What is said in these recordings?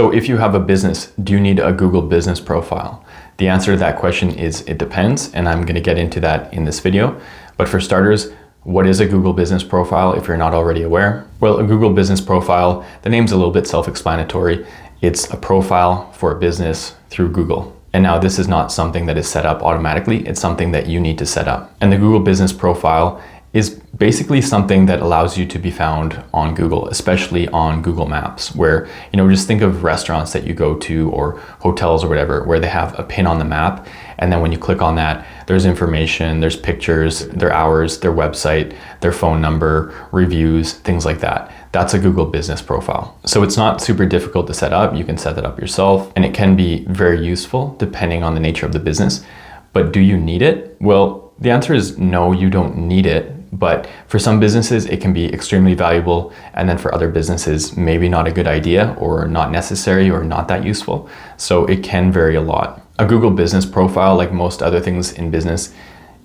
So if you have a business, do you need a Google business profile? The answer to that question is it depends, and I'm going to get into that in this video. But for starters, what is a Google business profile if you're not already aware? Well, a Google business profile, the name's a little bit self-explanatory. It's a profile for a business through Google. And now this is not something that is set up automatically. It's something that you need to set up. And the Google business profile is basically something that allows you to be found on Google, especially on Google Maps, where, just think of restaurants that you go to or hotels or whatever, where they have a pin on the map. And then when you click on that, there's information, there's pictures, their hours, their website, their phone number, reviews, things like that. That's a Google business profile. So it's not super difficult to set up. You can set that up yourself, and it can be very useful depending on the nature of the business. But do you need it? Well, the answer is no, you don't need it. But for some businesses, it can be extremely valuable. And then for other businesses, maybe not a good idea or not necessary or not that useful. So it can vary a lot. A Google business profile, like most other things in business,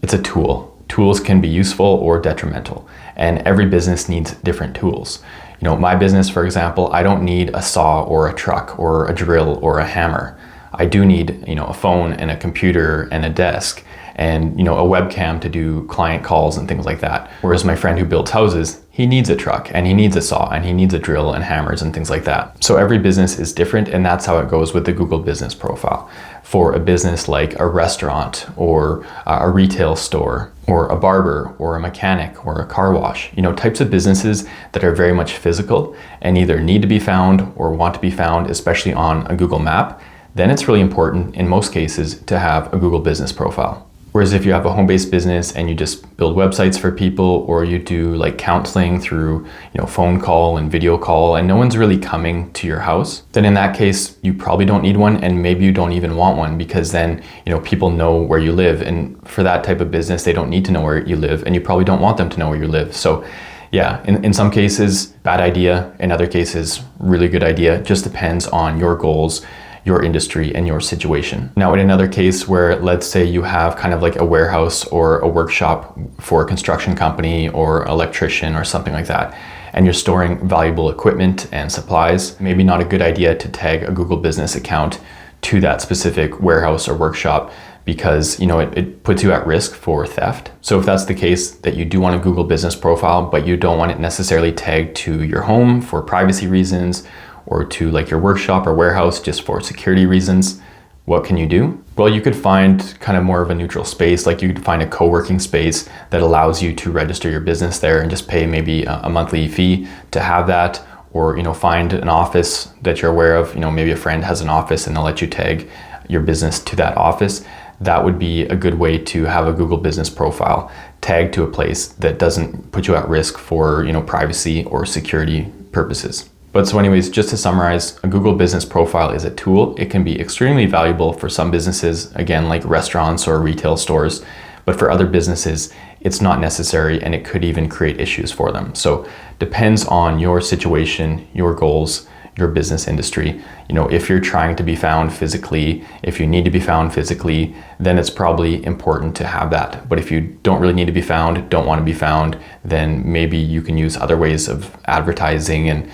it's a tool. Tools can be useful or detrimental. And every business needs different tools. My business, for example, I don't need a saw or a truck or a drill or a hammer. I do need, a phone and a computer and a desk and, a webcam to do client calls and things like that. Whereas my friend who builds houses, he needs a truck and he needs a saw and he needs a drill and hammers and things like that. So every business is different, and that's how it goes with the Google business profile. For a business like a restaurant or a retail store or a barber or a mechanic or a car wash, types of businesses that are very much physical and either need to be found or want to be found, especially on a Google map, then it's really important in most cases to have a Google business profile. Whereas if you have a home-based business and you just build websites for people, or you do like counseling through, phone call and video call, and no one's really coming to your house, then in that case, you probably don't need one, and maybe you don't even want one, because then, people know where you live. And for that type of business, they don't need to know where you live, and you probably don't want them to know where you live. So yeah, in some cases, bad idea. In other cases, really good idea. Just depends on your goals, your industry, and your situation. Now, in another case where, let's say you have kind of like a warehouse or a workshop for a construction company or electrician or something like that, and you're storing valuable equipment and supplies, maybe not a good idea to tag a Google business account to that specific warehouse or workshop, because it puts you at risk for theft. So if that's the case, that you do want a Google business profile, but you don't want it necessarily tagged to your home for privacy reasons, or to like your workshop or warehouse just for security reasons, what can you do? Well, you could find kind of more of a neutral space. Like you could find a co-working space that allows you to register your business there and just pay maybe a monthly fee to have that. Or, find an office that you're aware of. Maybe a friend has an office and they'll let you tag your business to that office. That would be a good way to have a Google business profile tagged to a place that doesn't put you at risk for, privacy or security purposes. But so anyways, just to summarize, a Google business profile is a tool. It can be extremely valuable for some businesses, again, like restaurants or retail stores, but for other businesses, it's not necessary, and it could even create issues for them. So depends on your situation, your goals, your business industry. If you're trying to be found physically, if you need to be found physically, then it's probably important to have that. But if you don't really need to be found, don't want to be found, then maybe you can use other ways of advertising and,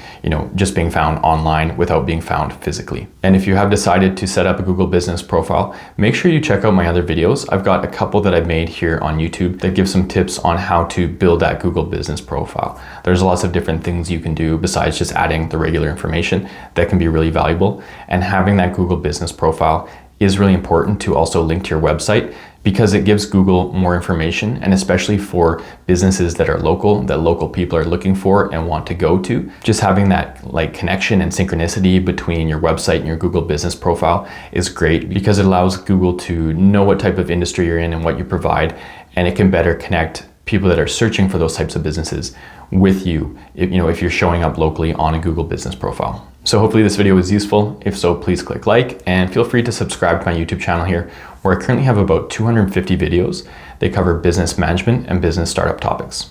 just being found online without being found physically. And if you have decided to set up a Google business profile, make sure you check out my other videos. I've got a couple that I've made here on YouTube that give some tips on how to build that Google business profile. There's lots of different things you can do besides just adding the regular information that can be really valuable. And having that Google business profile is really important to also link to your website, because it gives Google more information, and especially for businesses that are local, that local people are looking for and want to go to. Just having that like connection and synchronicity between your website and your Google business profile is great, because it allows Google to know what type of industry you're in and what you provide, and it can better connect people that are searching for those types of businesses with you, if you're showing up locally on a Google business profile. So hopefully this video was useful. If so, please click like, and feel free to subscribe to my YouTube channel here, where I currently have about 250 videos. They cover business management and business startup topics.